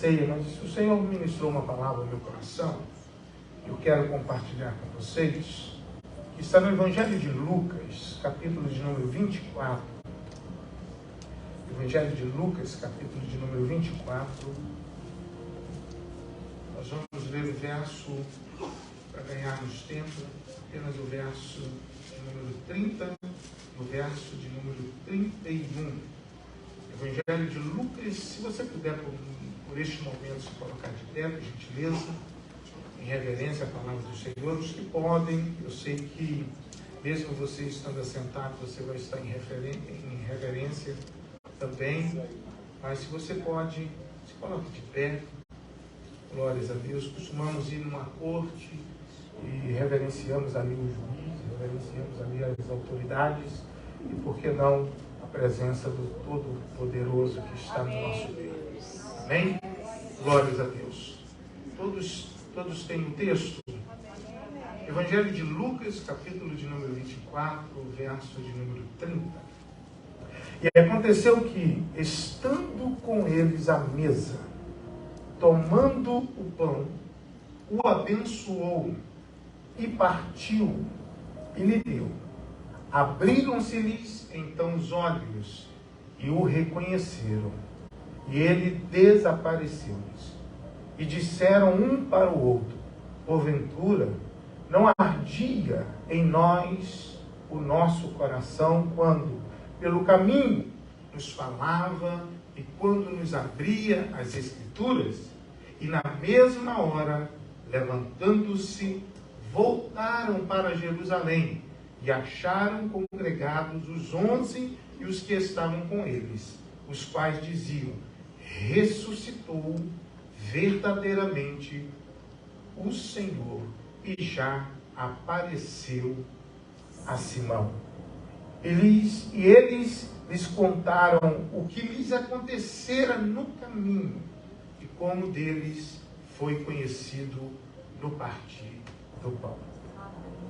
ceia, mas o Senhor ministrou uma palavra no meu coração. Eu quero compartilhar com vocês, que está no Evangelho de Lucas, capítulo de número 24. Evangelho de Lucas, capítulo de número 24. Nós vamos ler o verso, para ganharmos tempo, apenas o verso de número 30, o verso de número 31. Evangelho de Lucas, se você puder por este momento se colocar de pé, por gentileza, em reverência à palavra do Senhor. Os que podem, eu sei que mesmo você estando assentado, você vai estar em reverência também, mas se você pode, se coloque de pé. Glórias a Deus. Costumamos ir numa corte e reverenciamos ali o juiz, reverenciamos ali as autoridades e, por que não, a presença do Todo-Poderoso que está no nosso meio. Amém? Glórias a Deus. Todos têm um texto? Evangelho de Lucas, capítulo de número 24, verso de número 30. E aconteceu que, estando com eles à mesa, tomando o pão, o abençoou e partiu e lhe deu. Abriram-se-lhes então os olhos e o reconheceram. E ele desapareceu-lhes. E disseram um para o outro: porventura, não ardia em nós o nosso coração quando, pelo caminho, nos falava e quando nos abria as Escrituras? E na mesma hora, levantando-se, voltaram para Jerusalém e acharam congregados os 11 e os que estavam com eles, os quais diziam: ressuscitou verdadeiramente o Senhor e já apareceu a Simão. Eles lhes contaram o que lhes acontecera no caminho e como deles foi conhecido no partir do pão.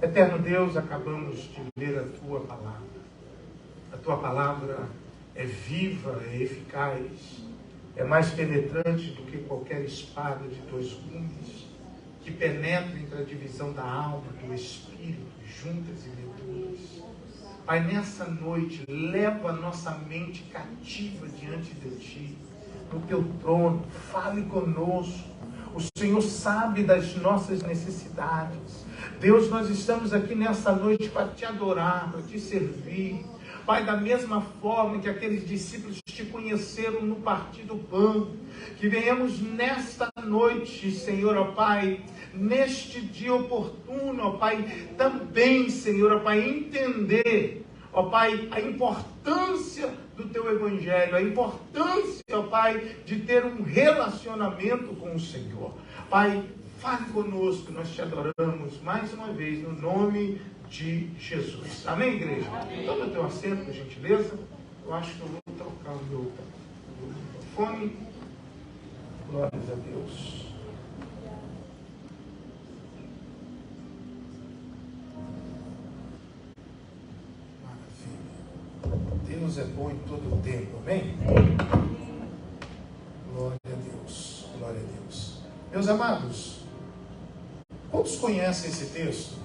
Eterno Deus, acabamos de ler a Tua palavra. A Tua palavra é viva, é eficaz, é mais penetrante do que qualquer espada de 2 gumes, que penetra entre a divisão da alma, do espírito, juntas e medulas. Pai, nessa noite, leva a nossa mente cativa diante de Ti, no Teu trono, fale conosco. O Senhor sabe das nossas necessidades. Deus, nós estamos aqui nessa noite para Te adorar, para Te servir. Pai, da mesma forma que aqueles discípulos Te conheceram no partir do pão, que venhamos nesta noite, Senhor, ó Pai, neste dia oportuno, ó Pai, também, Senhor, ó Pai, entender, ó Pai, a importância do Teu Evangelho, a importância, ó Pai, de ter um relacionamento com o Senhor. Pai, fale conosco, nós Te adoramos mais uma vez, no nome de Jesus. Amém, igreja? Toma o teu assento, por gentileza. Eu acho que eu vou trocar o meu microfone. Glórias a Deus. Maravilha. Deus é bom em todo o tempo, amém? Glória a Deus. Glória a Deus. Meus amados, quantos conhecem esse texto?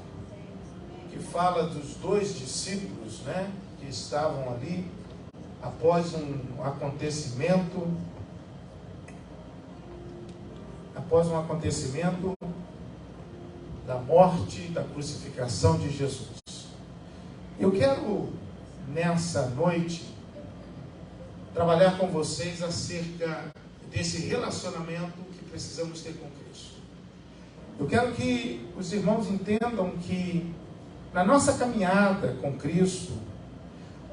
Que fala dos 2 discípulos, né, que estavam ali após um acontecimento da morte, da crucificação de Jesus. Eu quero, nessa noite, trabalhar com vocês acerca desse relacionamento que precisamos ter com Cristo. Eu quero que os irmãos entendam que na nossa caminhada com Cristo,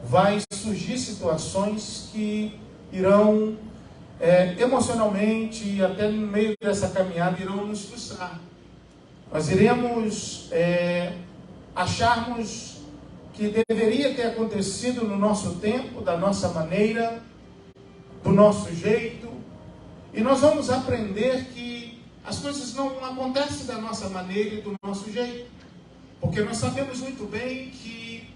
vai surgir situações que irão, emocionalmente, até no meio dessa caminhada, irão nos frustrar. Nós iremos acharmos que deveria ter acontecido no nosso tempo, da nossa maneira, do nosso jeito, e nós vamos aprender que as coisas não acontecem da nossa maneira e do nosso jeito. Porque nós sabemos muito bem que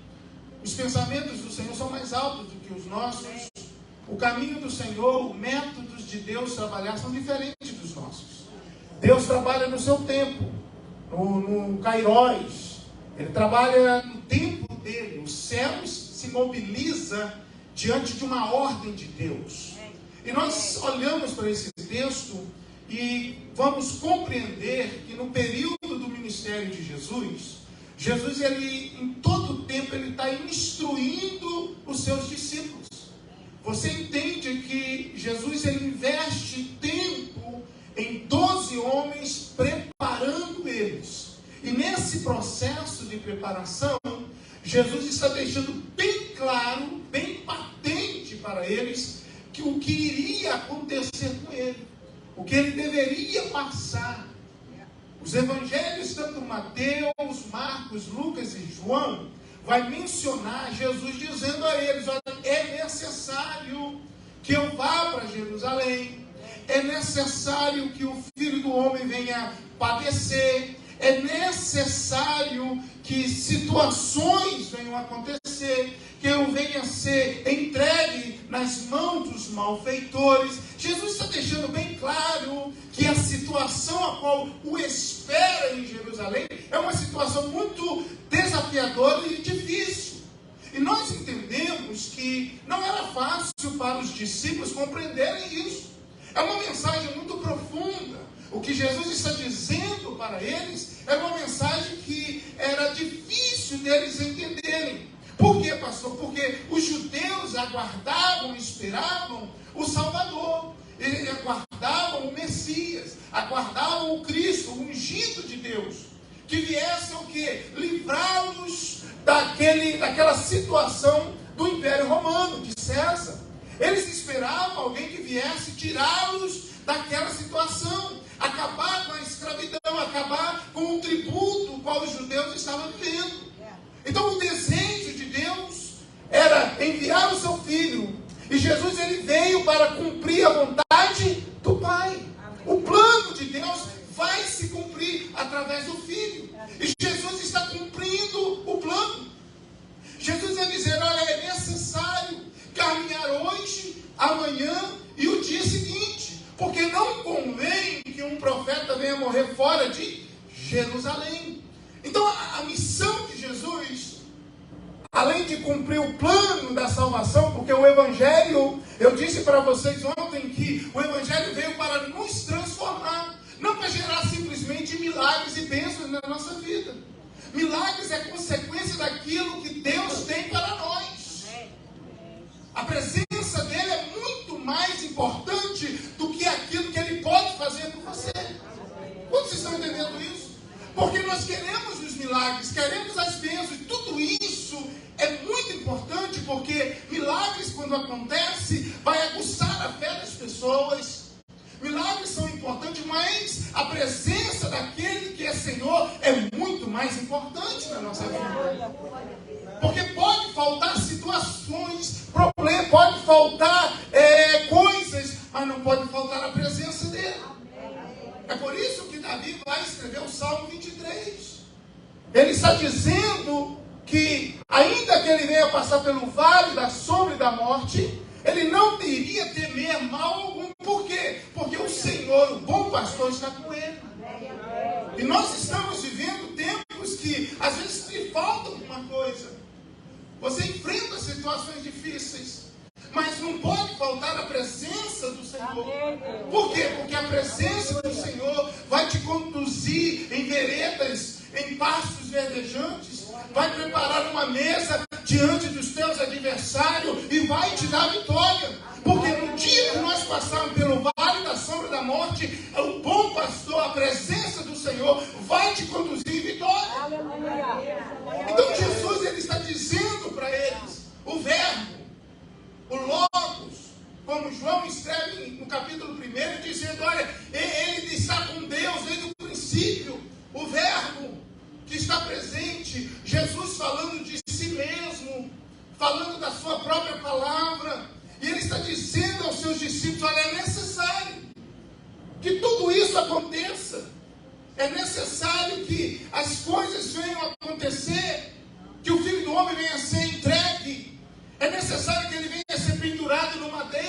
os pensamentos do Senhor são mais altos do que os nossos, o caminho do Senhor, os métodos de Deus trabalhar são diferentes dos nossos. Deus trabalha no seu tempo, no Kairos. Ele trabalha no tempo dele. Os céus se mobiliza diante de uma ordem de Deus. E nós olhamos para esse texto e vamos compreender que no período do ministério de Jesus, ele, em todo o tempo, ele está instruindo os seus discípulos. Você entende que Jesus, ele investe tempo em 12 homens, preparando eles. E nesse processo de preparação, Jesus está deixando bem claro, bem patente para eles, que o que iria acontecer com ele, o que ele deveria passar. Os evangelhos, tanto Mateus, Marcos, Lucas e João, vai mencionar Jesus dizendo a eles: olha, é necessário que eu vá para Jerusalém, é necessário que o Filho do Homem venha padecer, é necessário que situações venham acontecer, que eu venha ser entregue nas mãos dos malfeitores. Jesus está deixando bem claro que a situação a qual o espera em Jerusalém é uma situação muito desafiadora e difícil. E nós entendemos que não era fácil para os discípulos compreenderem isso. É uma mensagem muito profunda. O que Jesus está dizendo para eles é uma mensagem que era difícil deles entenderem. Por quê, pastor? Porque os judeus aguardavam, esperavam o Salvador. Eles aguardavam o Messias, aguardavam o Cristo, o ungido de Deus, que viesse o quê? Livrá-los daquela situação do Império Romano, de César. Eles esperavam alguém que viesse tirá-los daquela situação, acabar com a escravidão, acabar com o tributo o qual os judeus estavam vivendo. Então o desejo de Deus era enviar o seu Filho, e Jesus, ele veio para cumprir a vontade do Pai. O plano de Deus vai se cumprir através do Filho, e Jesus está cumprindo o plano. Jesus vai dizer: olha, é necessário caminhar hoje, amanhã e o dia seguinte, porque não convém que um profeta venha morrer fora de Jerusalém. Então a missão de Jesus, além de cumprir o plano da salvação, porque o Evangelho, eu disse para vocês ontem que o Evangelho veio para nos transformar, não para gerar simplesmente milagres e bênçãos na nossa vida. Milagres é consequência daquilo que Deus tem para nós. A presença dele é muito mais importante do que aquilo que ele pode fazer por você. Quantos estão entendendo isso? Porque nós queremos os milagres, queremos as bênçãos, tudo isso é muito importante, porque milagres, quando acontecem, vai aguçar a fé das pessoas. Milagres são importantes, mas a presença daquele que é Senhor é muito mais importante na nossa vida. Porque pode faltar situações, problemas, pode faltar coisas, mas não pode faltar a presença dele. É por isso que Davi vai escrever o Salmo 23. Ele está dizendo que, ainda que ele venha passar pelo vale da sombra e da morte, ele não iria temer mal algum. Por quê? Porque o Senhor, o bom pastor, está com ele. E nós estamos vivendo tempos que, às vezes, lhe falta alguma coisa. Você enfrenta situações difíceis, mas não pode faltar a presença do Senhor. Por quê? Porque a presença do Senhor vai te conduzir em veredas, em pastos verdejantes, vai preparar uma mesa diante dos teus adversários e vai te dar vitória. Porque no dia que nós passarmos pelo vale da sombra da morte, o bom pastor, a presença do Senhor, vai te conduzir em vitória. Então Jesus, ele está dizendo para eles, o verbo, o Logos, como João escreve no capítulo 1, dizendo: olha, ele está com Deus desde o princípio, o verbo que está presente, Jesus falando de si mesmo, falando da sua própria palavra, e ele está dizendo aos seus discípulos: olha, é necessário que tudo isso aconteça, é necessário que as coisas venham a acontecer, que o Filho do Homem venha a ser entregue, é necessário que ele venha a ser pendurado no madeiro.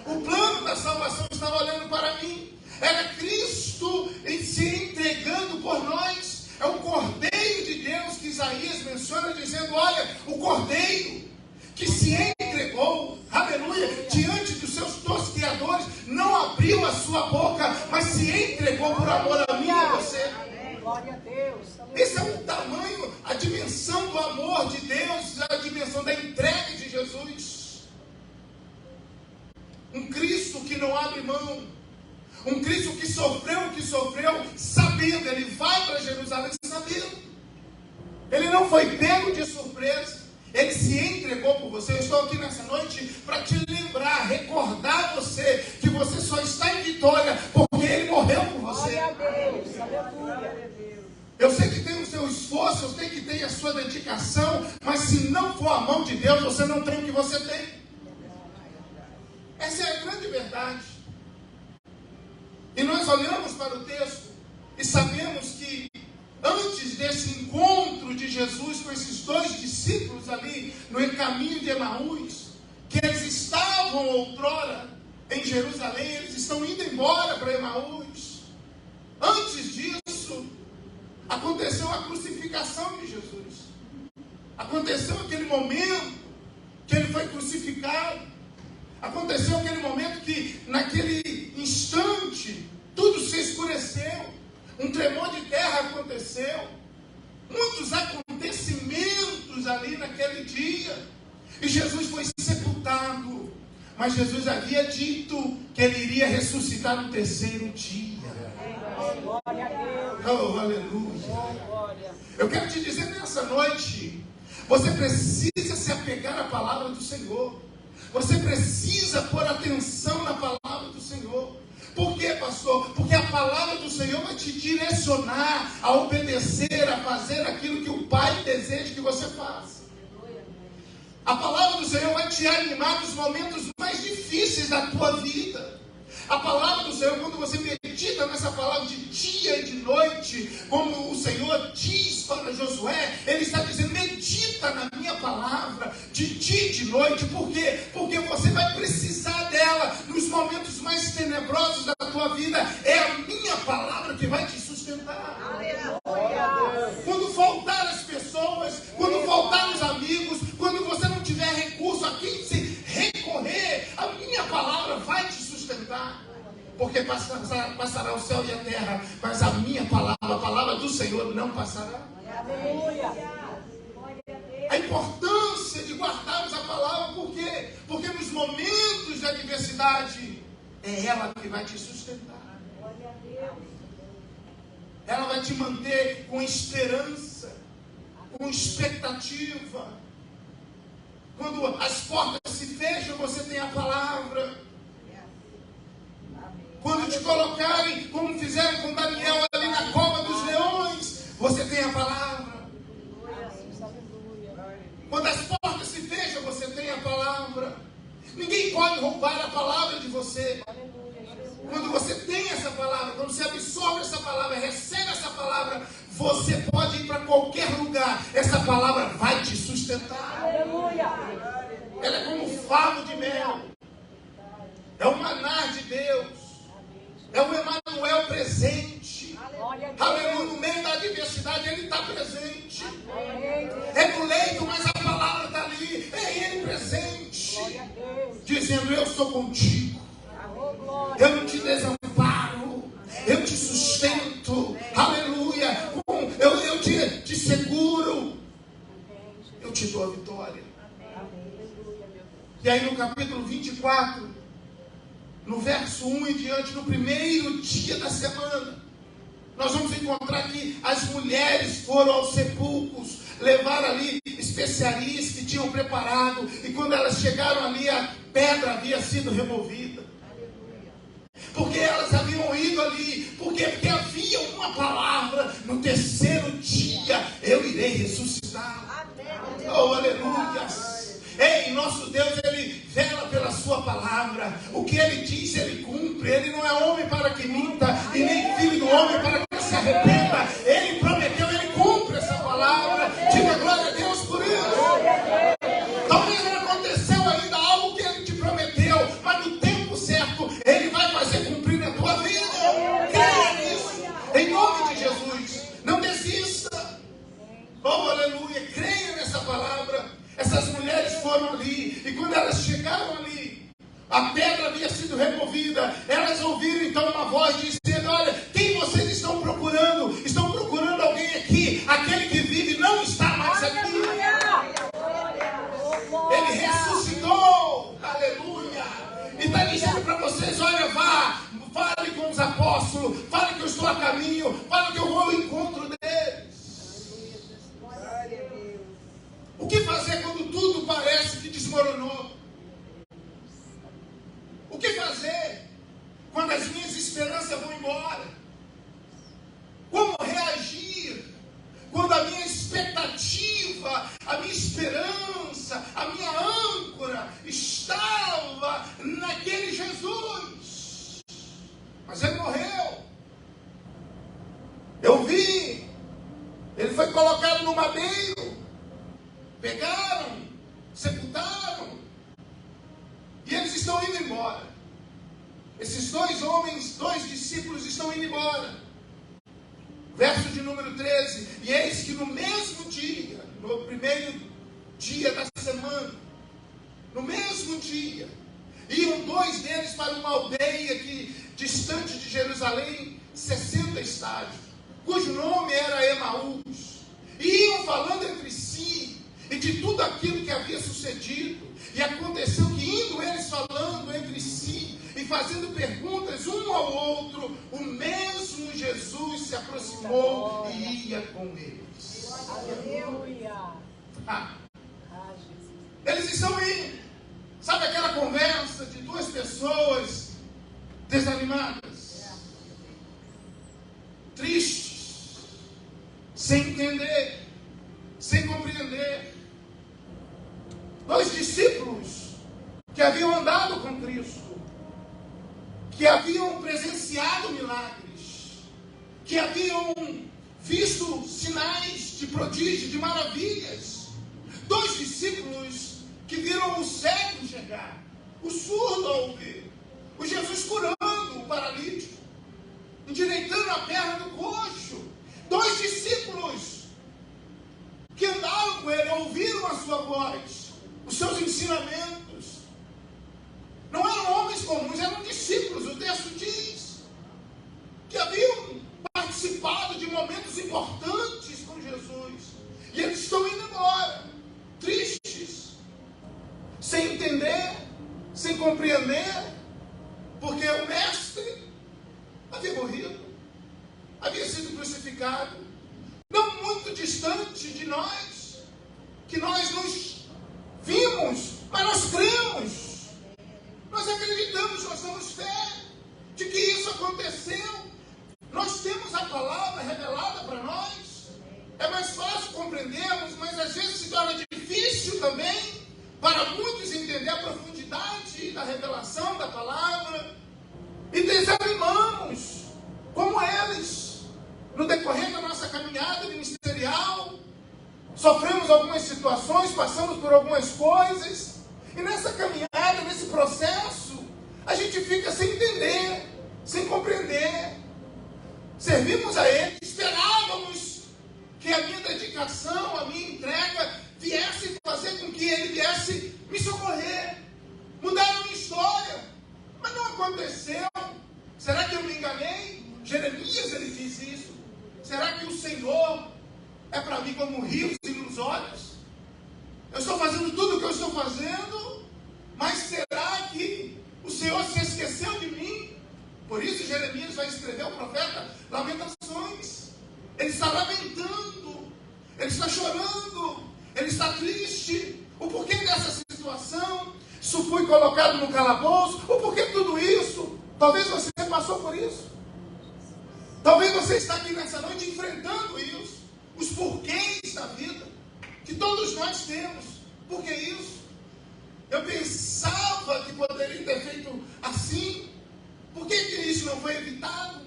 O plano da salvação estava olhando para mim. Era Cristo se entregando por nós. É o Cordeiro de Deus que Isaías menciona, dizendo: olha, o Cordeiro que se entregou, aleluia, diante dos seus tosqueadores, não abriu a sua boca, mas se entregou por amor a mim e a você. Glória a Deus. Esse é o tamanho, a dimensão do amor de Deus, a dimensão da entrega de Jesus. Um Cristo que não abre mão. Um Cristo que sofreu o que sofreu, sabendo. Ele vai para Jerusalém sabendo. Ele não foi pego de surpresa. Ele se entregou por você. Eu estou aqui nessa noite para te lembrar, recordar você, que você só está em vitória porque Ele morreu por você. Glória a Deus. Aleluia. Eu sei que tem o seu esforço, eu sei que tem a sua dedicação, mas se não for a mão de Deus, você não tem o que você tem. Essa é a grande verdade. E nós olhamos para o texto e sabemos que antes desse encontro de Jesus com esses dois discípulos ali no caminho de Emaús, que eles estavam outrora em Jerusalém, eles estão indo embora para Emaús. Antes disso, aconteceu a crucificação de Jesus. Aconteceu aquele momento que ele foi crucificado. Aconteceu aquele momento que, naquele instante, tudo se escureceu. Um tremor de terra aconteceu. Muitos acontecimentos ali naquele dia. E Jesus foi sepultado. Mas Jesus havia dito que ele iria ressuscitar no terceiro dia. Glória a Deus. Oh, aleluia. Eu quero te dizer nessa noite, você precisa se apegar à palavra do Senhor. Você precisa pôr atenção na palavra do Senhor. Por quê, pastor? Porque a palavra do Senhor vai te direcionar a obedecer, a fazer aquilo que o Pai deseja que você faça. A palavra do Senhor vai te animar nos momentos mais difíceis da tua vida. A palavra do Senhor, quando você medita nessa palavra de dia e de noite, como o Senhor diz para Josué, Ele está dizendo: medita na minha palavra, de dia e de noite. Por quê? Porque você vai precisar dela nos momentos mais tenebrosos da tua vida. É a minha palavra que vai te sustentar. Aleluia. Quando faltar as pessoas, quando faltar os amigos, quando você não tiver recurso a quem se recorrer, a minha palavra vai te sustentar. Porque passará o céu e a terra, mas a minha palavra, a palavra do Senhor não passará. Aleluia. A importância de guardarmos a palavra, por quê? Porque nos momentos de adversidade, é ela que vai te sustentar. Ela vai te manter com esperança, com expectativa. Quando as portas se fecham, você tem a palavra. Quando te colocarem, como fizeram com Daniel ali na cova dos leões, você tem a palavra. Quando as portas se fecham, você tem a palavra. Ninguém pode roubar a palavra de você. Quando você tem essa palavra, quando você absorve essa palavra, recebe essa palavra, você pode ir para qualquer lugar. Essa palavra vai te sustentar. Ela é como um favo de mel. É o maná de Deus. É o Emanuel presente. Aleluia. No meio da adversidade Ele está presente. É no leito, mas a palavra está ali. É Ele presente. Dizendo: eu estou contigo. Eu não te desamparo. Eu te sustento. Aleluia. Eu te seguro. Eu te dou a vitória. E aí no capítulo 24, no verso 1 em diante, no primeiro dia da semana, nós vamos encontrar que as mulheres foram aos sepulcros, levaram ali especiarias que tinham preparado, e quando elas chegaram ali, a pedra havia sido removida. Porque elas haviam ido ali, porque havia uma palavra: no terceiro dia eu irei ressuscitar. Oh, aleluia! Ei, nosso Deus, Ele vela pela sua palavra. O que Ele diz, Ele cumpre. Ele não é homem para que minta, e nem filho do homem para que se arrependa. Ele prometeu, Ele cumpre essa palavra. Diga glória a Deus por isso. Talvez não aconteceu ainda algo que Ele te prometeu, mas no tempo A pedra havia sido removida. Elas ouviram então uma voz dizendo: olha, quem vocês estão procurando? Estão procurando alguém aqui. Aquele que vive não está mais aqui. Ele ressuscitou. Aleluia. E está dizendo para vocês: olha, vá, fale com os apóstolos, fale que eu estou a caminho, fale que eu vou ao encontro deles. O que fazer quando tudo parece que desmoronou? O que fazer quando as minhas esperanças vão embora? Como reagir quando a minha expectativa, a minha esperança, a minha âncora estava naquele Jesus? Mas ele morreu. Eu vi. Ele foi colocado no madeiro. Pegaram, sepultaram. E eles estão indo embora. Esses dois homens, dois discípulos estão indo embora. Verso de número 13. E eis que no mesmo dia, no primeiro dia da semana, no mesmo dia, iam dois deles para uma aldeia que, distante de Jerusalém, 60 estádios, cujo nome era Emaús. E iam falando entre si, e de tudo aquilo que havia sucedido. E aconteceu que, indo eles falando entre si e fazendo perguntas um ao outro, o mesmo Jesus se aproximou e ia com eles. Aleluia. Eles estão indo. Sabe aquela conversa de duas pessoas desanimadas, tristes, sem entender, sem compreender? Dois discípulos que haviam andado com Cristo, que haviam presenciado milagres, que haviam visto sinais de prodígio, de maravilhas. Dois discípulos que viram o cego chegar, o surdo a ouvir, o Jesus curando o paralítico, endireitando a perna do coxo. Dois discípulos que andaram com ele, ouviram a sua voz, os seus ensinamentos. Não eram homens comuns, eram discípulos. O texto diz que haviam participado de momentos importantes com Jesus. E eles estão indo embora, tristes, sem entender, sem compreender, porque o mestre havia morrido, havia sido crucificado, não muito distante de nós, que nós nos vimos, mas nós cremos, nós acreditamos, nós temos fé de que isso aconteceu. Nós temos a palavra revelada para nós. É mais fácil compreendermos, mas às vezes se torna difícil também para muitos entender a profundidade da revelação da palavra. E desanimamos, como eles, no decorrer da nossa caminhada ministerial. Sofremos algumas situações, passamos por algumas coisas, e nessa caminhada, nesse processo, a gente fica sem entender, sem compreender. Servimos a Ele, esperávamos que a minha dedicação, a minha entrega viesse fazer com que Ele viesse me socorrer, mudar a minha história, mas não aconteceu. Será que eu me enganei? Jeremias, ele diz isso. Será que o Senhor é para mim como rios ilusórios? Eu estou fazendo tudo o que eu estou fazendo, mas será que o Senhor se esqueceu de mim? Por isso Jeremias vai escrever o profeta Lamentações. Ele está lamentando, ele está chorando, ele está triste. O porquê dessa situação? Isso foi colocado no calabouço? O porquê de tudo isso? Talvez você passou por isso. Talvez você está aqui nessa noite enfrentando isso. Os porquês da vida que todos nós temos. Por que isso? Eu pensava que poderia ter feito assim. Por que isso não foi evitado?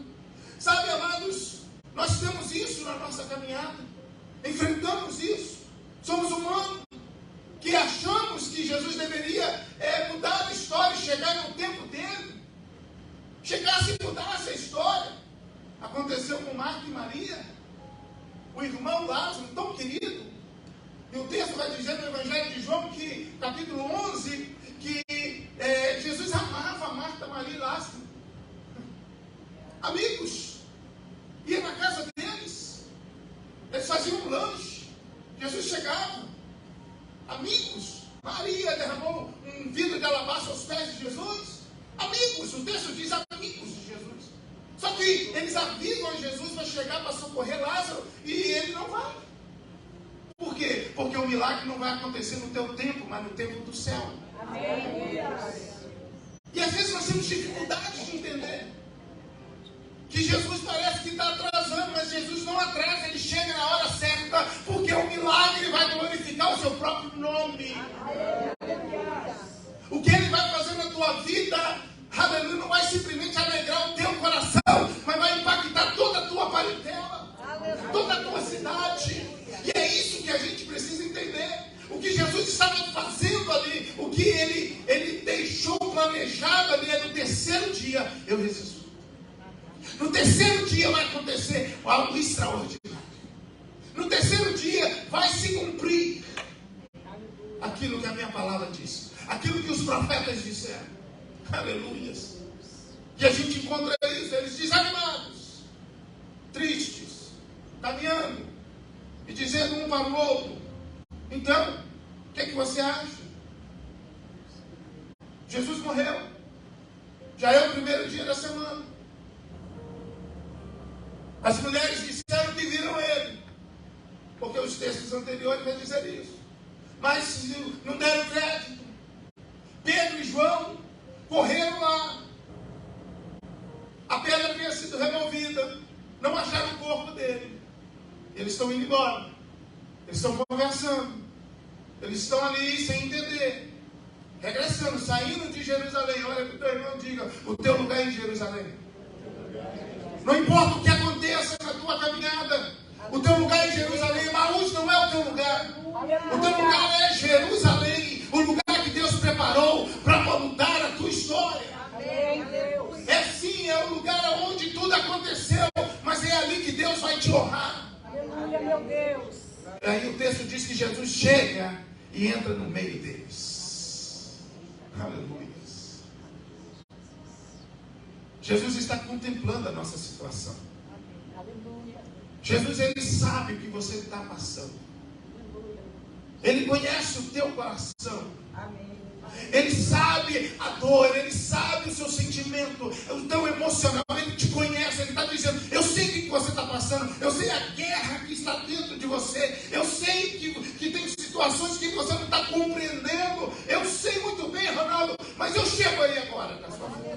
Sabe, amados, nós temos isso na nossa caminhada. Enfrentamos isso. Somos humanos que achamos que Jesus deveria mudar a história e chegar no tempo dele. Chegasse e mudasse a história. Aconteceu com Marta e Maria, o irmão Lázaro, tão querido. E o texto vai dizer no Evangelho de João, que capítulo 11, que Jesus Maria e Lázaro. Amigos. Ia na casa deles. Eles faziam um lanche. Jesus chegava. Amigos. Maria derramou um vidro de alabastro aos pés de Jesus. Amigos. O texto diz amigos de Jesus. Só que eles avisam a Jesus para chegar para socorrer Lázaro e ele não vai. Por quê? Porque o milagre não vai acontecer no teu tempo, mas no tempo do céu. Amém. E às vezes nós temos dificuldade de entender que Jesus parece que está atrasando, mas Jesus não atrasa, ele chega na hora certa, porque o milagre vai glorificar o seu próprio nome. O que ele vai fazer na tua vida, aleluia, não vai simplesmente alegrar o teu coração, mas vai impactar toda a tua parentela, toda a tua cidade. E é isso que a gente precisa entender. O que Jesus estava fazendo ali, o que ele deixou planejado ali, é no terceiro dia eu ressuscito. No terceiro dia vai acontecer algo extraordinário. No terceiro dia vai se cumprir aquilo que a minha palavra disse, aquilo que os profetas disseram. Aleluias. E a gente encontra isso, eles desanimados, tristes, caminhando e dizendo um para o outro: então, o que é que você acha? Jesus morreu. Já é o primeiro dia da semana. As mulheres disseram que viram ele, porque os textos anteriores vão dizer isso. Mas não deram crédito. Pedro e João correram lá. A pedra havia sido removida. Não acharam o corpo dele. Eles estão indo embora. Eles estão conversando. Eles estão ali sem entender. Regressando, saindo de Jerusalém. Olha para o teu irmão e diga: o teu lugar é em Jerusalém. Não importa o que aconteça na tua caminhada, o teu lugar é em Jerusalém. Emaús não é o teu lugar. O teu lugar é Jerusalém. O lugar que Deus preparou para mudar a tua história. É sim, é o lugar onde tudo aconteceu, mas é ali que Deus vai te honrar. Aleluia, meu Deus. Aí o texto diz que Jesus chega e entra no meio deles. Aleluia. Jesus está contemplando a nossa situação. Jesus, ele sabe o que você está passando. Ele conhece o teu coração. Ele sabe a dor, ele sabe o seu sentimento, o teu emocional, ele te conhece, ele está dizendo: eu sei o que você está passando, eu sei a guerra que está dentro de você, eu sei que tem situações que você não está compreendendo, eu sei muito bem, Ronaldo, mas eu chego aí agora na sua vida.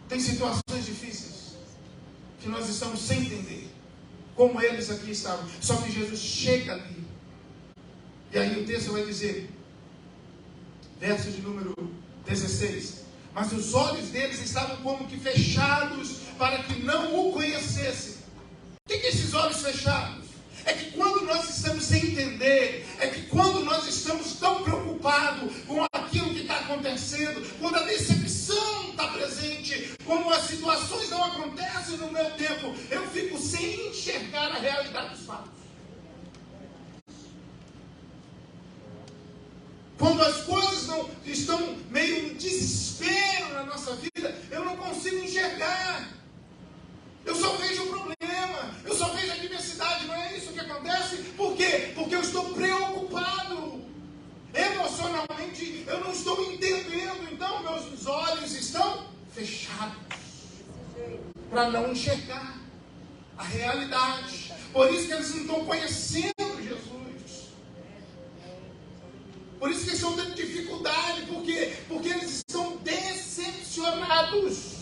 Tem situações difíceis que nós estamos sem entender, como eles aqui estavam, só que Jesus chega ali. E aí o texto vai dizer, verso de número 16: mas os olhos deles estavam como que fechados, para que não o conhecessem. O que é esses olhos fechados? É que quando nós estamos sem entender, é que quando nós estamos tão preocupados com aquilo que está acontecendo, quando a decepção está presente, como as situações não acontecem no meu tempo, eu fico sem enxergar a realidade dos fatos. Quando as coisas não estão meio em desespero na nossa vida, eu não consigo enxergar. Eu só vejo o problema, eu só vejo a adversidade. Não é isso que acontece? Por quê? Porque eu estou preocupado. Emocionalmente, eu não estou entendendo. Então, meus olhos estão fechados para não enxergar a realidade. Por isso que eles não estão conhecendo Jesus. Por isso que eles estão tendo dificuldade. Por quê? Porque eles estão decepcionados.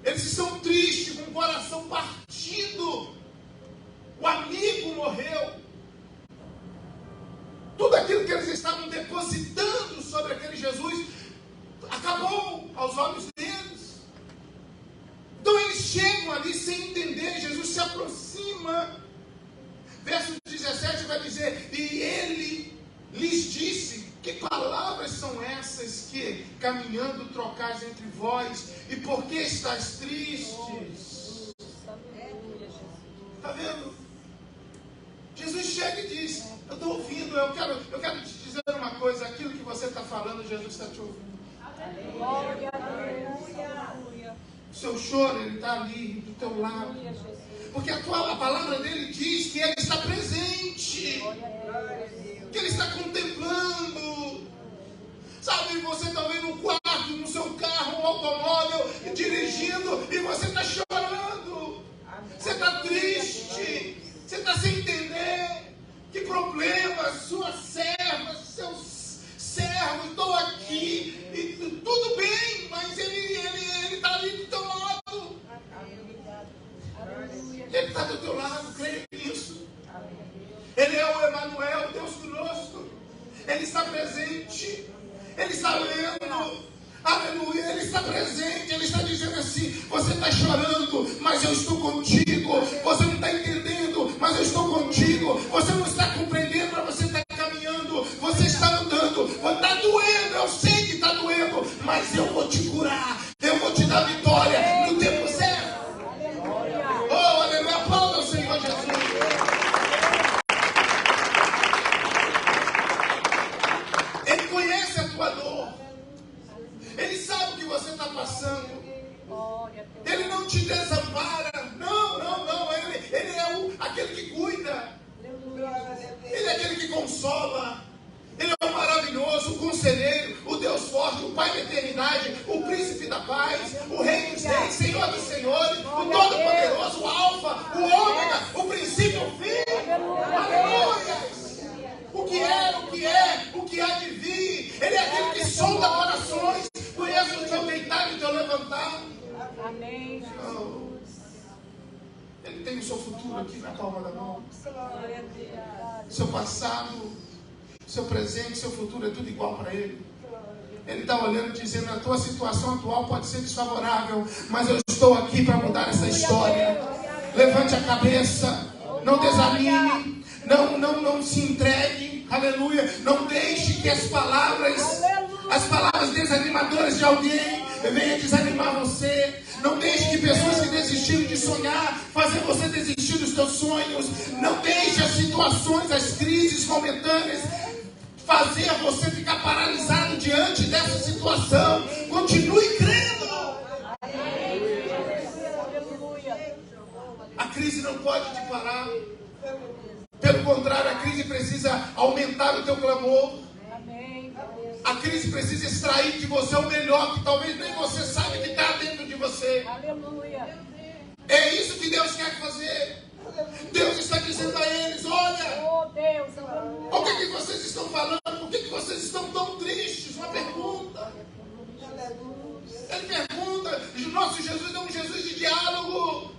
Eles estão tristes, com o coração partido. O amigo morreu. Tudo aquilo que eles estavam depositando sobre aquele Jesus acabou aos olhos deles. Então eles chegam ali sem entender. Jesus se aproxima. Verso 17 vai dizer: e ele lhes disse: que palavras são essas que, caminhando, trocais entre vós? E por que estáis tristes? Está vendo? Jesus chega e diz: eu estou ouvindo, eu quero te dizer falando, Jesus está te ouvindo. Glória a Deus. O seu choro, Ele está ali do teu lado. Porque a palavra dele diz que Ele está presente. Que Ele está contemplando. Sabe, você talvez no quarto, no seu carro, no automóvel, dirigindo, e você está chorando. Você está triste. Você está sem entender. Que problema, sua serva, seus servos, estou aqui, e tudo bem, mas ele está ali do teu lado. Ele está do teu lado, creia nisso. Ele é o Emanuel, Deus conosco. Ele está presente, Ele está vendo. Aleluia, Ele está presente. Ele está dizendo assim: você está chorando, mas eu estou contigo. Você não está entendendo, mas eu estou contigo. Você não está compreendendo, mas você está caminhando. Você está andando. Está doendo, eu sei que está doendo, mas eu vou te curar. Eu vou te dar vitória no tempo certo. Oh, aleluia, aplauda o Senhor Jesus. Ele conhece a tua dor. Ele sabe o que você está passando. Ele não te desampara. Não. Ele é aquele que cuida. Ele é aquele que consola. Ele é o maravilhoso, o conselheiro, o Deus forte, o Pai da eternidade, o príncipe da paz, o Rei dos reis, Senhor dos senhores, o Todo-Poderoso, o Alfa, o Ômega, o princípio, o fim. Aleluia! O que há de vir. Ele é aquele que sonda corações, conhece o teu deitar e o teu levantar. Amém. Oh. Ele tem o seu futuro aqui na palma da mão. Seu passado, seu presente, seu futuro é tudo igual para Ele. Ele está olhando e dizendo: a tua situação atual pode ser desfavorável, mas eu estou aqui para mudar essa história. Levante a cabeça, não desanime, não se entregue, aleluia. Não deixe que as palavras desanimadoras de alguém venham desanimar você. Não deixe que pessoas que desistiram de sonhar fazer você desistir dos seus sonhos. Não deixe as situações, as crises momentâneas fazer você ficar paralisado diante dessa situação. Continue crendo. A crise não pode te parar. Pelo contrário, a crise precisa aumentar o teu clamor. A crise precisa extrair de você o melhor, que talvez nem você saiba que está dentro de você. Aleluia. É isso que Deus quer fazer. Deus está dizendo a eles: olha, Oh, Deus, o que vocês estão falando? Por que vocês estão tão tristes? Uma pergunta. Ele pergunta. Nosso Jesus é um Jesus de diálogo.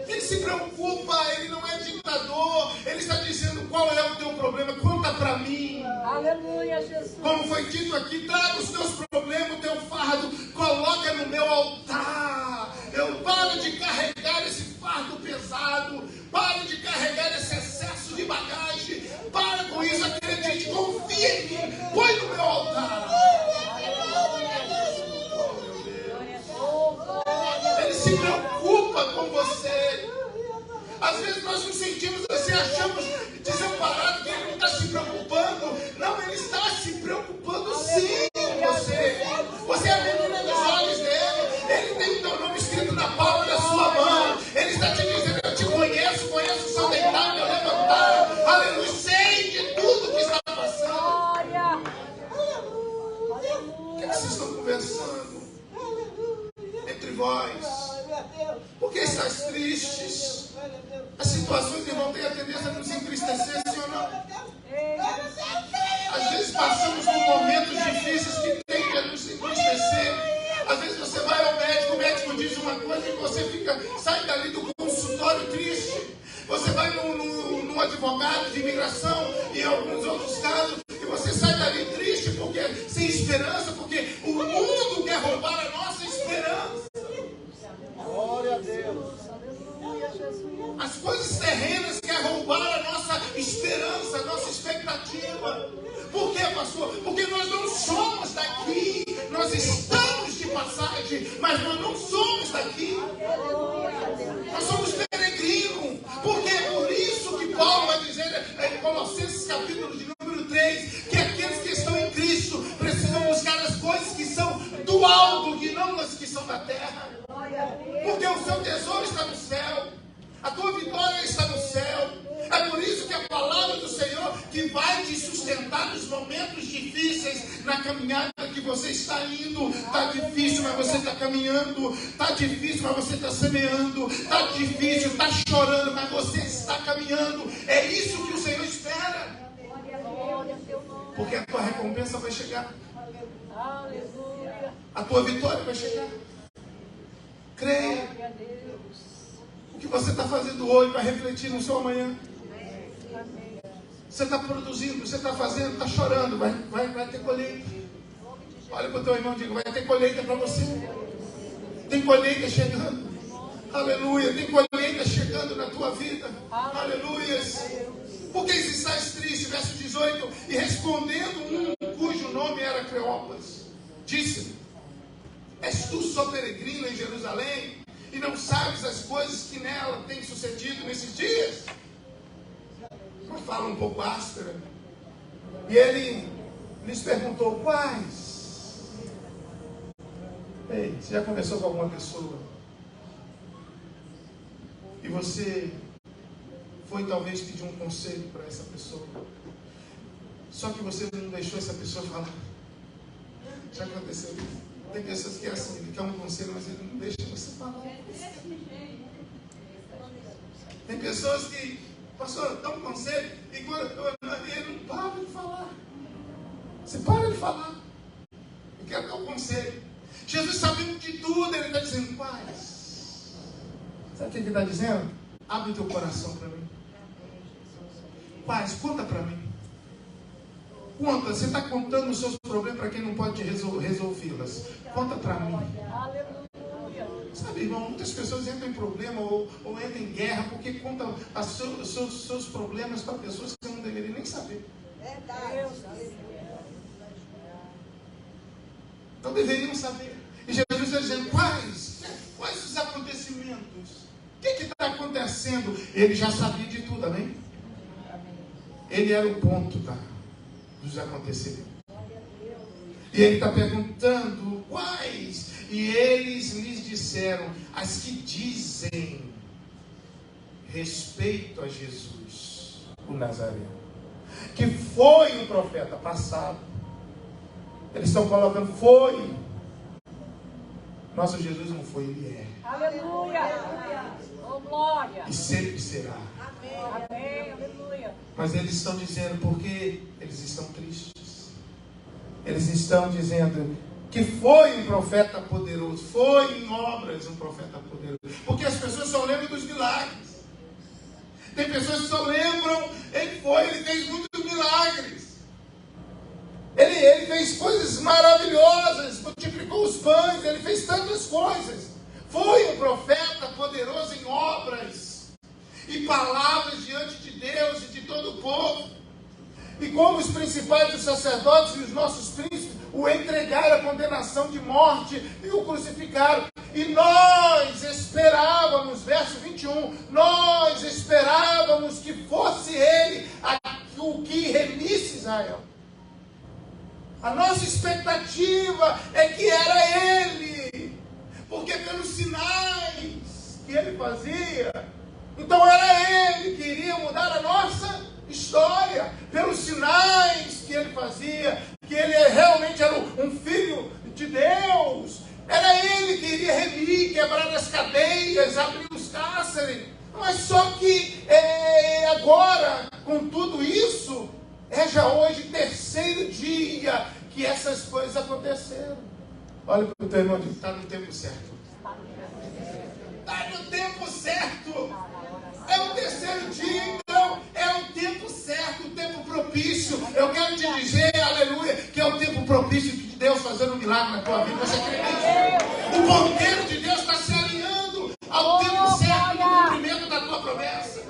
Ele se preocupa, ele não é ditador. Ele está dizendo: qual é o teu problema? Conta para mim. aleluia, Jesus. Como foi dito aqui, traga os teus problemas, o teu fardo, coloca no meu altar. Eu paro de carregar esse fardo pesado, paro de carregar esse excesso de bagagem. Para com isso, acredite, confia em mim, põe no meu altar. Ele se preocupa com você. Às vezes nós nos sentimos assim, achamos desamparados, que Ele não está se preocupando. Não, Ele está se preocupando sim com você. Você é a menina dos olhos dele. Ele tem o teu nome escrito na palma da sua mão. Ele está te dizendo: eu te conheço o seu deitar e meu levantar. Aleluia, sei de tudo que está passando. O que vocês estão conversando entre vós? Por que estás tristes? As situações, irmão, têm a tendência a nos entristecer, sim ou não? Às vezes passamos por momentos difíceis que tendem a nos entristecer. Às vezes você vai ao médico, o médico diz uma coisa e você sai dali do consultório triste. Você vai num advogado de imigração e em alguns outros casos, e você sai dali triste, sem esperança, porque o mundo quer roubar a nossa esperança. Glória a Deus. As coisas terrenas querem roubar a nossa esperança, a nossa expectativa. Por quê, pastor? Porque nós não somos daqui. Nós estamos de passagem, mas nós não somos daqui. Nós somos peregrinos. Porque é por isso que Paulo vai dizer em Colossenses capítulo de número 3, que aqueles que estão em Cristo precisam que vai te sustentar nos momentos difíceis, na caminhada que você está indo. Está difícil, mas você está caminhando. Está difícil, mas você está semeando. Está difícil, está chorando, mas você está caminhando. É isso que o Senhor espera. Porque a tua recompensa vai chegar. A tua vitória vai chegar. Creia. O que você está fazendo hoje vai refletir no seu amanhã. Você está produzindo, você está fazendo, está chorando, vai ter colheita. Olha para o teu irmão e diga, vai ter colheita para você. Tem colheita chegando. Aleluia. Tem colheita chegando na tua vida. Aleluia. Por que estás triste? Verso 18. E respondendo cujo nome era Cleópas, disse: és tu só peregrino em Jerusalém e não sabes as coisas que nela têm sucedido nesses dias? Uma fala um pouco áspera. E ele lhes perguntou: quais? Ei, você já conversou com alguma pessoa e você foi talvez pedir um conselho para essa pessoa, só que você não deixou essa pessoa falar? Já aconteceu isso? Tem pessoas que é assim, ele quer um conselho, mas ele não deixa você falar. Tem pessoas que, pastor, dá um conselho, e quando ele não para de falar. Você para de falar. Eu quero dar um conselho. Jesus sabendo de tudo, ele está dizendo: quais? Sabe o que ele está dizendo? Abre o teu coração para mim. Quais? Conta para mim. Conta. Você está contando os seus problemas para quem não pode resolvê-las. Conta para mim. Sabe, irmão, muitas pessoas entram em problema ou entram em guerra porque contam os seus problemas para pessoas que não deveriam nem saber. Não deveriam saber. E Jesus está dizendo: quais os acontecimentos? O que está acontecendo? Ele já sabia de tudo, amém? Ele era o ponto dos acontecimentos. E ele está perguntando quais? E eles lhes disseram: as que dizem respeito a Jesus, o Nazareno, que foi um profeta passado. Eles estão colocando foi. Nosso Jesus não foi, ele é. Aleluia. Oh, glória. E sempre será. Amém. Aleluia. Mas eles estão dizendo porque eles estão tristes. Eles estão dizendo que foi um profeta poderoso. Foi em obras um profeta poderoso. Porque as pessoas só lembram dos milagres. Tem pessoas que só lembram, ele fez muitos milagres. Ele fez coisas maravilhosas, multiplicou os pães, ele fez tantas coisas. Foi um profeta poderoso em obras e palavras diante de Deus e de todo o povo. E como os principais dos sacerdotes e os nossos príncipes o entregaram à condenação de morte e o crucificaram. E nós esperávamos, verso 21, nós esperávamos que fosse ele o que remisse Israel. A nossa expectativa é que era ele, porque pelos sinais que ele fazia, então era ele que iria mudar a nossa história, pelos sinais que ele fazia, que ele realmente era um filho de Deus, era ele que iria remir, quebrar as cadeias, abrir os cárceres. Mas só que agora, com tudo isso, é já hoje terceiro dia que essas coisas aconteceram. Olha para o teu irmão e diz: está no tempo certo. Está no tempo certo. É o terceiro dia, então é o tempo certo, o tempo propício. Eu quero te dizer, aleluia, que é o tempo propício de Deus fazendo um milagre na tua vida. Você acredita? O ponteiro de Deus está se alinhando ao tempo certo do cumprimento da tua promessa.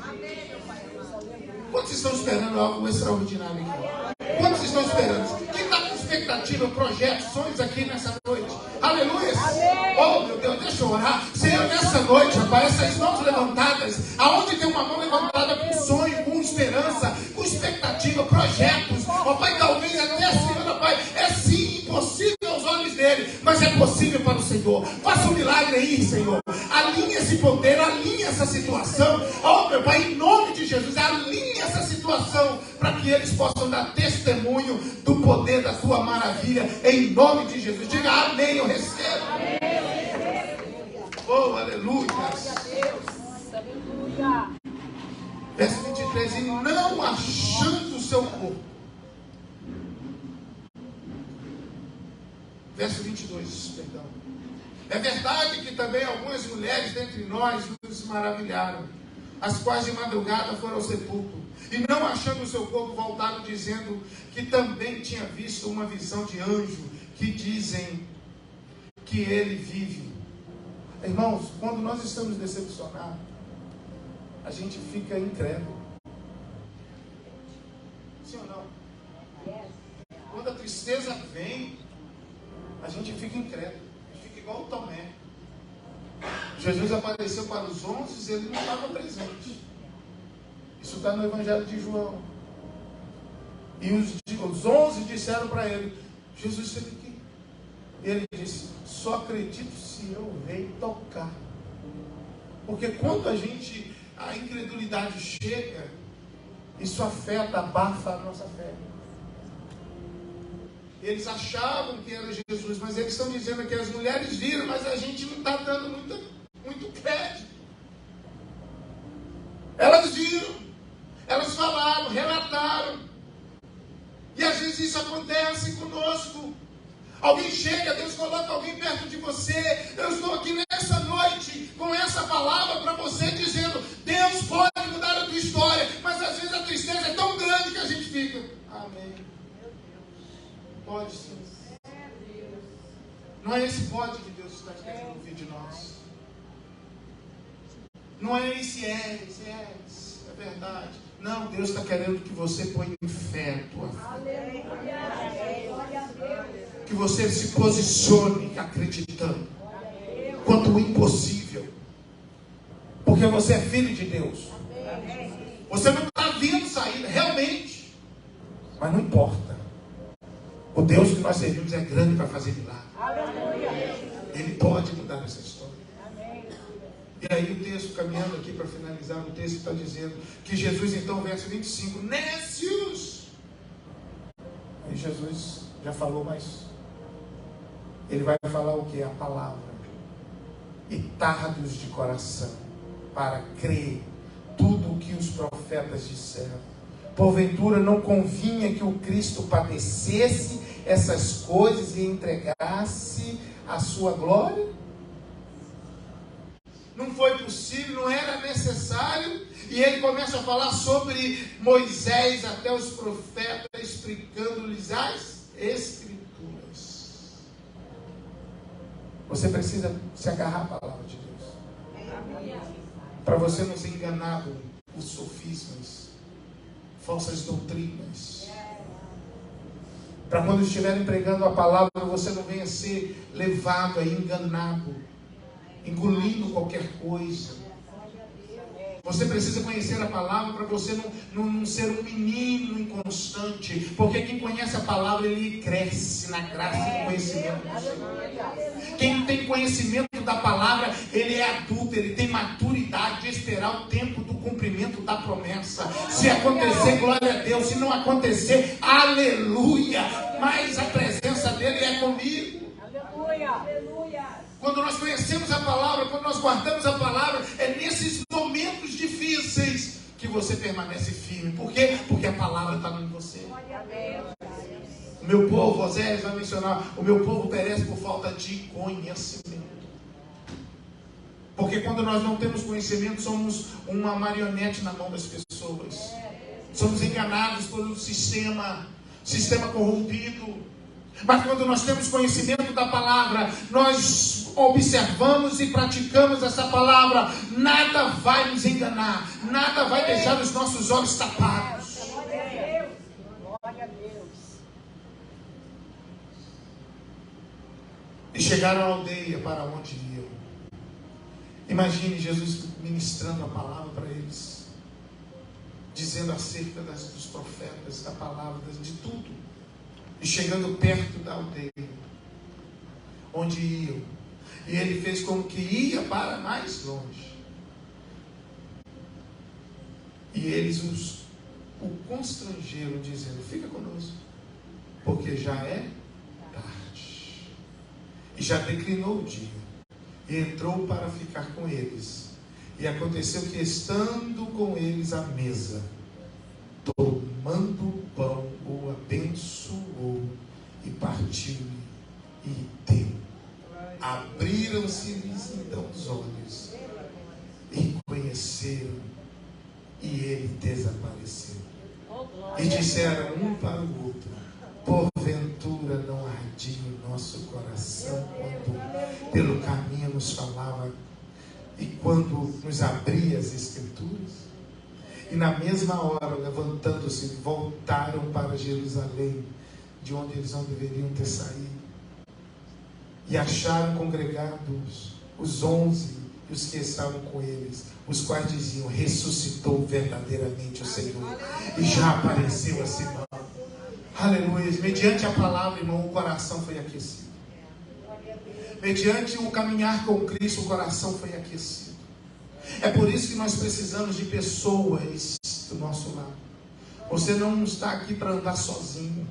Quantos estão esperando algo extraordinário aqui? Quantos estão esperando? Quem está com expectativa, projetos, sonhos aqui nessa noite? Aleluia! Oh, meu Deus, deixa eu orar. Senhor, nessa noite, rapaz, essas mãos levantadas, aonde tem uma mão levantada com sonho, com esperança, com expectativa, projetos, ó Pai, talvez até Senhor, Pai, é sim impossível aos olhos dele, mas é possível para o Senhor. Faça um milagre aí, Senhor. Alinha esse poder, alinha essa situação. Oh, meu Pai, em nome de Jesus, alinha essa situação para que ele eles possam dar testemunho do poder da tua maravilha, em nome de Jesus. Diga amém, eu recebo. Oh, aleluia. Verso 23, e não achando o seu corpo. Verso 22, perdão. É verdade que também algumas mulheres dentre nós nos maravilharam, as quais de madrugada foram ao sepulcro, e não achando o seu corpo, voltaram dizendo que também tinha visto uma visão de anjo, que dizem que ele vive. Irmãos, quando nós estamos decepcionados, a gente fica incrédulo. Sim ou não? Quando a tristeza vem, a gente fica incrédulo. A gente fica igual o Tomé. Jesus apareceu para os 11 e ele não estava presente. Isso está no Evangelho de João. E os 11 disseram para ele: Jesus esteve aqui. E ele disse: só acredito se eu ver tocar. Porque quando a incredulidade chega, isso afeta, abafa a nossa fé. Eles achavam que era Jesus, mas eles estão dizendo que as mulheres viram, mas a gente não está dando muito crédito. Elas viram, elas falaram, relataram. E às vezes isso acontece conosco. Alguém chega, Deus coloca alguém perto de você. Eu estou aqui nessa noite com essa palavra para você, dizendo: Deus pode mudar a tua história. Mas às vezes a tristeza é tão grande que a gente fica: amém. Pode sim. Não é esse pode que Deus está querendo ouvir de nós. Não é esse é verdade. Não, Deus está querendo que você ponha em fé a tua fé. Que você se posicione acreditando quanto o impossível. Porque você é filho de Deus. Você não está vendo saída, realmente. Mas não importa. O Deus que nós servimos é grande para fazer milagre. Ele pode mudar essa história. E aí o texto, caminhando aqui para finalizar, o texto está dizendo que Jesus, então, verso 25, nécios. Aí Jesus já falou, mas ele vai falar o que? A palavra. E tardos de coração para crer tudo o que os profetas disseram. Porventura não convinha que o Cristo padecesse essas coisas e entregasse a sua glória? Não foi possível, não era necessário. E ele começa a falar sobre Moisés até os profetas, explicando-lhes as Escrituras. Você precisa se agarrar à palavra de Deus. Para você não ser enganado por sofismas, falsas doutrinas. Para quando estiverem pregando a palavra, você não venha ser levado aí, enganado, engolindo qualquer coisa. Você precisa conhecer a palavra para você não ser um menino inconstante. Porque quem conhece a palavra, ele cresce na graça e no conhecimento do Senhor. Quem tem conhecimento da palavra, ele é adulto, ele tem maturidade de esperar o tempo do cumprimento da promessa. Se acontecer, glória a Deus. Se não acontecer, aleluia. Mas a presença dele é comigo. Aleluia. Quando nós conhecemos a palavra, quando nós guardamos a palavra, é nesses momentos difíceis que você permanece firme. Por quê? Porque a palavra está em você. O meu povo, Oséias vai mencionar, o meu povo perece por falta de conhecimento. Porque quando nós não temos conhecimento, somos uma marionete na mão das pessoas. Somos enganados por um sistema corrompido. Mas quando nós temos conhecimento da palavra, nós observamos e praticamos essa palavra, nada vai nos enganar, nada vai deixar os nossos olhos tapados. Glória a Deus. E chegaram à aldeia para onde iam. Imagine Jesus ministrando a palavra para eles, dizendo acerca dos profetas, da palavra, de tudo. E chegando perto da aldeia, onde iam, e ele fez como que ia para mais longe. E eles o constrangeram, dizendo: fica conosco, porque já é tarde. E já declinou o dia. E entrou para ficar com eles. E aconteceu que, estando com eles à mesa, tomando o pão, o abençoou e partiu-lhe e deu. Abriram-se-lhes então os olhos e conheceram, e ele desapareceu. E disseram um para o outro: porventura não ardia o nosso coração quando pelo caminho nos falava e quando nos abria as Escrituras? E na mesma hora, levantando-se, voltaram para Jerusalém, de onde eles não deveriam ter saído. E acharam congregados os 11 e os que estavam com eles, os quais diziam: ressuscitou verdadeiramente o Senhor e já apareceu a Simão. Aleluia. Mediante a palavra, irmão, o coração foi aquecido. Mediante o caminhar com Cristo, o coração foi aquecido. É por isso que nós precisamos de pessoas do nosso lado. Você não está aqui para andar sozinho.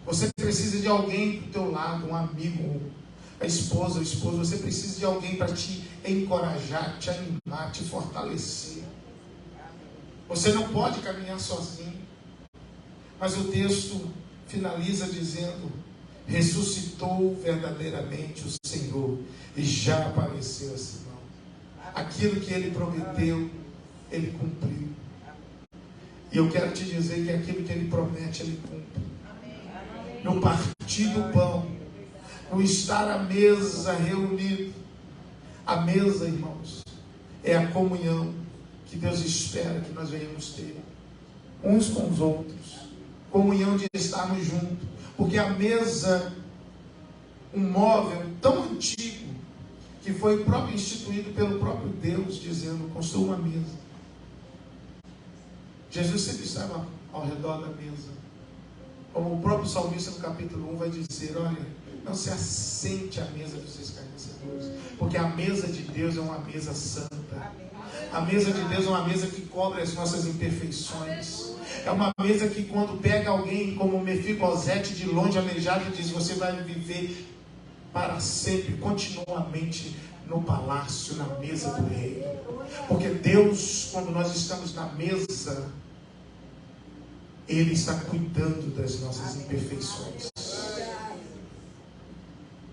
Você precisa de alguém do teu lado, um amigo, a esposa, o esposo. Você precisa de alguém para te encorajar, te animar, te fortalecer. Você não pode caminhar sozinho. Mas o texto finaliza dizendo: ressuscitou verdadeiramente o Senhor e já apareceu a Simão. Aquilo que ele prometeu, ele cumpriu. E eu quero te dizer que aquilo que ele promete, ele cumpre. No partir do pão, no estar à mesa reunido. A mesa, irmãos, é a comunhão que Deus espera que nós venhamos ter uns com os outros. Comunhão de estarmos juntos. Porque a mesa, um móvel tão antigo, que foi próprio instituído pelo próprio Deus, dizendo: construa uma mesa. Jesus sempre estava ao redor da mesa. Como o próprio salmista no capítulo 1 vai dizer: olha, não se assente à mesa dos escarnecedores, porque a mesa de Deus é uma mesa santa. A mesa de Deus é uma mesa que cobre as nossas imperfeições. É uma mesa que, quando pega alguém como Mefibosete de longe, aleijado, diz: você vai viver para sempre, continuamente no palácio, na mesa do rei. Porque Deus, quando nós estamos na mesa, Ele está cuidando das nossas imperfeições.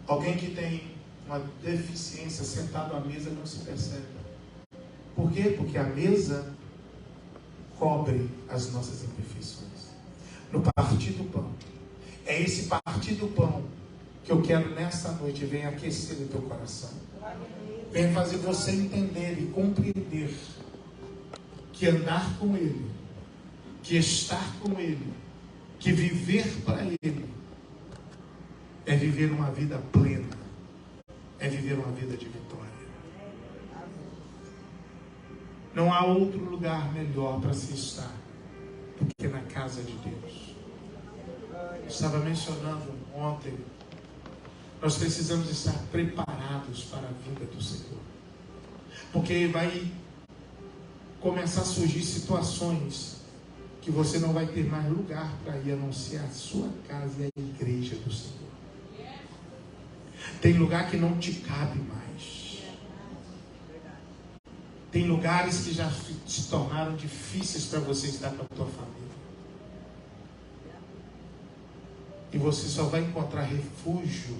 Alguém que tem uma deficiência sentado à mesa não se percebe. Por quê? Porque a mesa cobre as nossas imperfeições. No partir do pão. É esse partir do pão que eu quero nessa noite. Venha aquecer o teu coração. Venha fazer você entender e compreender que andar com Ele, que estar com Ele, que viver para Ele, é viver uma vida plena, é viver uma vida de vitória. Não há outro lugar melhor para se estar do que na casa de Deus. Eu estava mencionando ontem, nós precisamos estar preparados para a vinda do Senhor. Porque vai começar a surgir situações que você não vai ter mais lugar para ir, a não ser a sua casa e a igreja do Senhor. Tem lugar que não te cabe mais. Tem lugares que já se tornaram difíceis para você estar com a tua família. E você só vai encontrar refúgio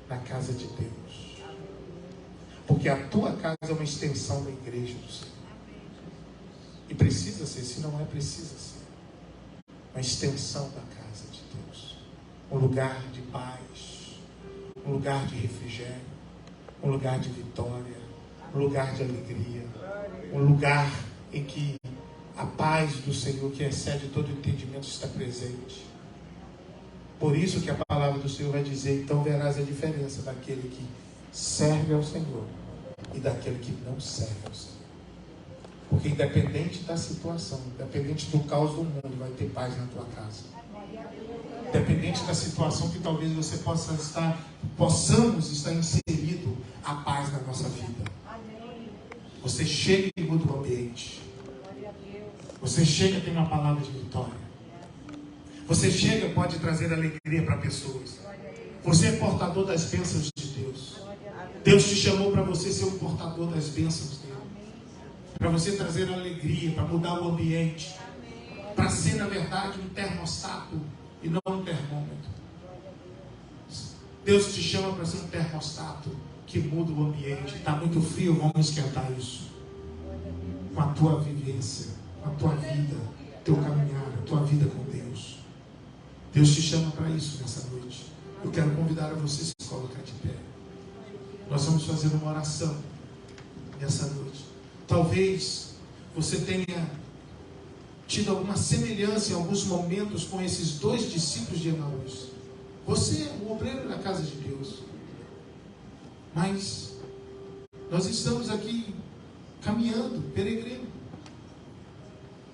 na casa de Deus. Porque a tua casa é uma extensão da igreja do Senhor. E precisa ser, se não é, precisa ser uma extensão da casa de Deus. Um lugar de paz, um lugar de refrigério, um lugar de vitória, um lugar de alegria, um lugar em que a paz do Senhor, que excede todo entendimento, está presente. Por isso que a palavra do Senhor vai dizer: então verás a diferença daquele que serve ao Senhor e daquele que não serve ao Senhor. Porque independente da situação, independente do caos do mundo, vai ter paz na tua casa. Independente da situação que talvez você possamos estar inserido, a paz na nossa vida. Você chega e muda o ambiente. Você chega e tem uma palavra de vitória. Você chega e pode trazer alegria para pessoas. Você é portador das bênçãos de Deus. Deus te chamou para você ser um portador das bênçãos dele. Para você trazer alegria, para mudar o ambiente. Para ser, na verdade, um termostato e não um termômetro. Deus te chama para ser um termostato que muda o ambiente. Está muito frio, vamos esquentar isso. Com a tua vivência, com a tua vida, teu caminhar, a tua vida com Deus. Deus te chama para isso nessa noite. Eu quero convidar a você a se colocar de pé. Nós vamos fazer uma oração nessa noite. Talvez você tenha tido alguma semelhança em alguns momentos com esses dois discípulos de Emaús. Você é um obreiro da casa de Deus. Mas nós estamos aqui caminhando, peregrino.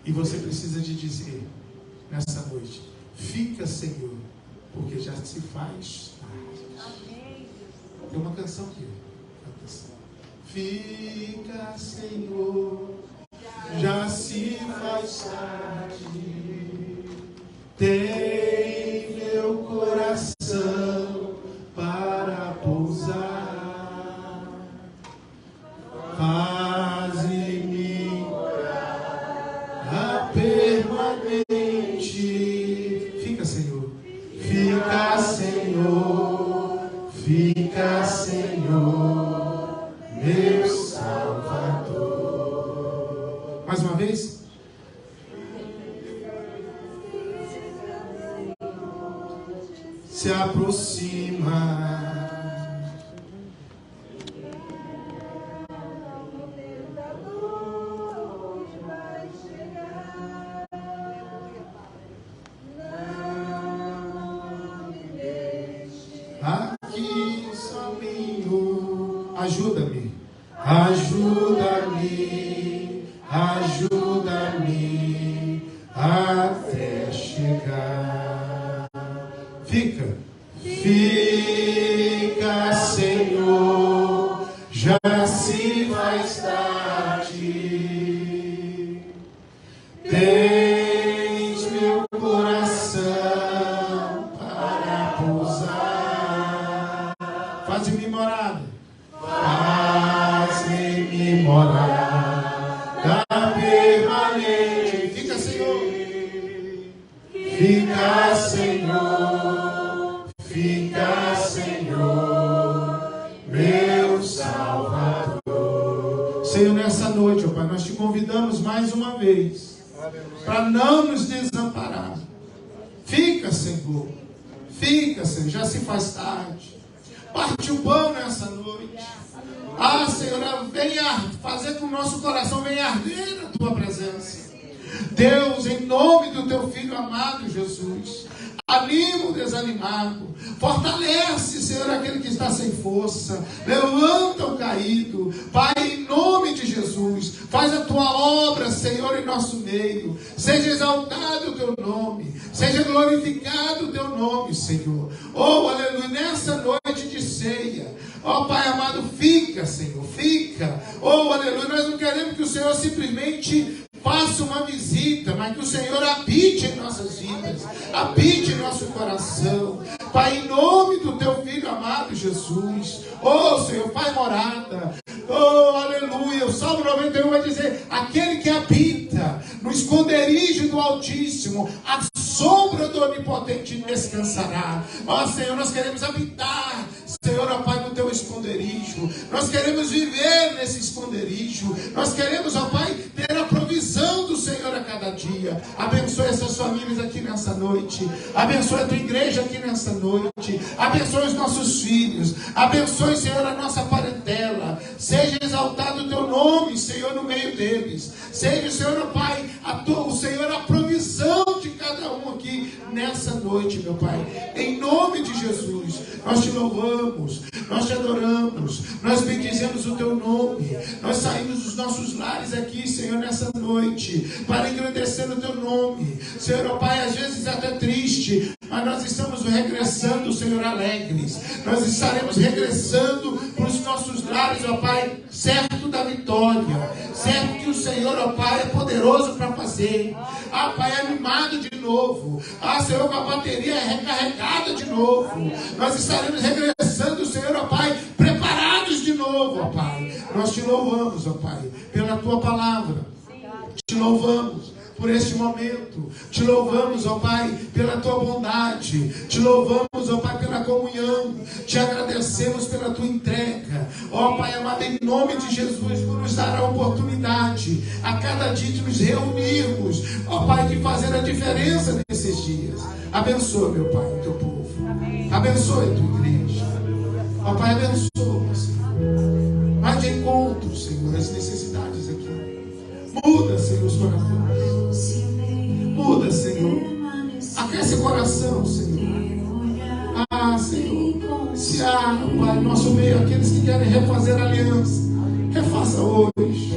E você precisa de dizer nessa noite: fica, Senhor, porque já se faz tarde. Tem uma canção aqui. Fica, Senhor, já se faz tarde. Tem meu coração para pousar. Faze-me a permanente. Fica, Senhor. Fica, Senhor. Fica, Senhor, meu Salvador. Mais uma vez. Se aproxima. Aqui sozinho. Ajuda-me. Ajuda-me. Ajuda-me até chegar. Fica. Fica, Senhor, já se faz tarde. Tens meu coração para pousar. Faz-me morada. Faz-me morada permanente. Fica, Senhor. Fica, Senhor. Fica, Senhor, meu Salvador. Senhor, nessa noite, ó Pai, nós te convidamos mais uma vez para não nos desamparar. Fica, Senhor. Fica, Senhor, já se faz tarde. Parte o pão nessa noite. Ah, Senhor, venha fazer com que o nosso coração venha arder na tua presença. Deus, em nome do teu Filho amado Jesus, anima o desanimado, fortalece, Senhor, aquele que está sem força, levanta o caído. Pai, em nome de Jesus, faz a tua obra, Senhor, em nosso meio. Seja exaltado o teu nome, seja glorificado o teu nome, Senhor. Oh, aleluia, nessa noite de ceia, oh Pai amado, fica, Senhor, fica. Oh, aleluia, nós não queremos que o Senhor simplesmente faça uma visita, mas que o Senhor habite em nossas vidas, habite em nosso coração. Pai, em nome do teu Filho amado Jesus, oh Senhor, faz morada. Oh, aleluia. O Salmo 91 vai dizer: aquele que habita no esconderijo do Altíssimo, a sombra do Onipotente descansará. Ó Senhor, nós queremos habitar, Senhor, ó Pai, no teu esconderijo. Nós queremos viver nesse esconderijo. Nós queremos, ó Pai, ter a provisão do Senhor a cada dia. Abençoe essas famílias aqui nessa noite. Abençoe a tua igreja aqui nessa noite. Abençoe os nossos filhos. Abençoe, Senhor, a nossa parentela. Seja exaltado o teu nome, Senhor, no meio deles. Seja, Senhor, ó Pai, o Senhor, a provisão de cada um aqui nessa noite, meu Pai. Em nome de Jesus, nós te louvamos, nós te adoramos, nós bendizemos o teu nome. Nós saímos dos nossos lares aqui, Senhor, nessa noite, para engrandecer o teu nome. Senhor, ó Pai, às vezes até triste, Mas nós estamos regressando, Senhor, alegres. Nós estaremos regressando para os nossos lares, ó Pai, certo da vitória. Certo que o Senhor, ó Pai, é poderoso para fazer. Ah, Pai, animado de novo. Ah, Senhor, com a bateria é recarregada de novo. Nós estaremos regressando, Senhor, ó Pai, preparados de novo, ó Pai. Nós te louvamos, ó Pai, pela Tua palavra. Te louvamos por este momento. Te louvamos, ó Pai, pela Tua bondade. Te louvamos, ó Pai, pela comunhão. Te agradecemos pela Tua entrega. Ó Pai amado, em nome de Jesus, por nos dar a oportunidade a cada dia de nos reunirmos, ó Pai, de fazer a diferença nesses dias. Abençoa, meu Pai, o Teu povo. Abençoa a Tua igreja. Ó Pai, abençoa, Senhor. Vai de encontro, Senhor, as necessidades aqui. Muda, Senhor, os corações. Muda, Senhor. Aquece o coração, Senhor. Ah, Senhor. Se há, Pai, no nosso meio aqueles que querem refazer a aliança, refaça hoje.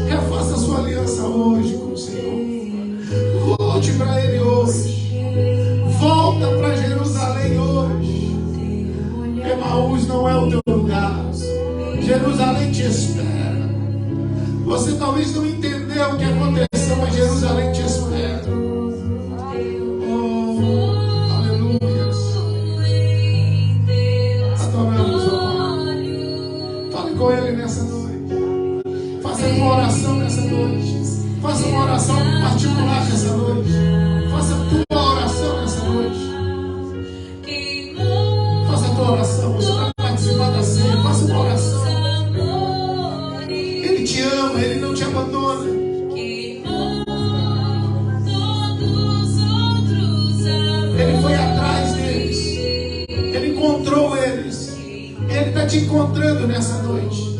Refaça a sua aliança hoje com o Senhor. Volte para Ele hoje. Volta para Jerusalém hoje. Emaús não é o teu lugar. Jerusalém te espera. Você talvez não entendeu o que aconteceu, mas Jerusalém te espera. Oh, aleluia. Adoramos, oh, fale com Ele nessa noite. Faça uma oração nessa noite. Faça uma oração particular nessa noite. Faça a tua oração nessa noite. Faça a tua oração. Você vai participar da ceia. Faça uma oração. Ele te ama, Ele não te abandona. Ele foi atrás deles. Ele encontrou eles. Ele está te encontrando nessa noite.